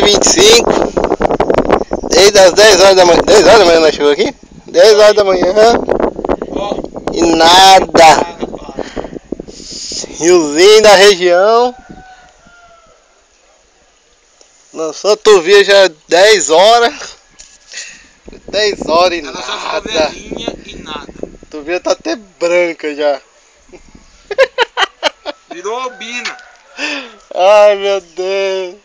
25, desde as 10 horas da manhã. 10 horas da manhã nós chegamos aqui? 10 horas da manhã. E nada. Riozinho da região. Lançou Tuvia já 10 horas. 10 horas e nada. E nada. Tuvia tá até branca já. Virou albina. Ai meu Deus.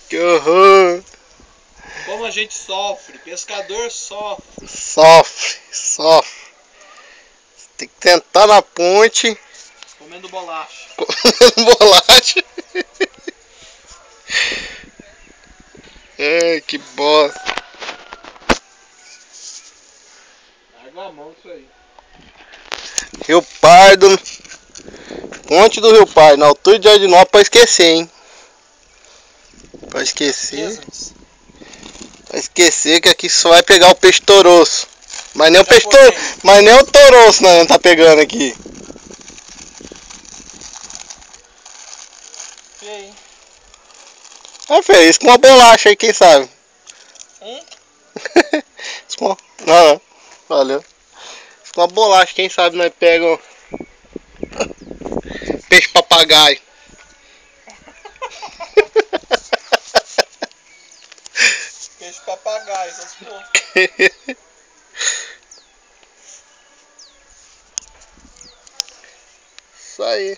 Que horror. Como a gente sofre. Pescador sofre. Sofre. Tem que tentar na ponte. Comendo bolacha. Comendo bolacha. Ai, que bosta. Larga a mão isso aí. Rio Pardo. Ponte do Rio Pardo, na altura de Jardinópolis, pra esquecer, hein? Pra esquecer. Pra esquecer que aqui só vai pegar o peixe toroço. Mas nem o peixe toroço. Mas nem o toroço não tá pegando aqui. E aí? Isso com uma bolacha aí, quem sabe? Não. Valeu. Isso com uma bolacha, quem sabe nós pegamos peixe papagaio. Peixe papagaio, essas porra. Isso aí.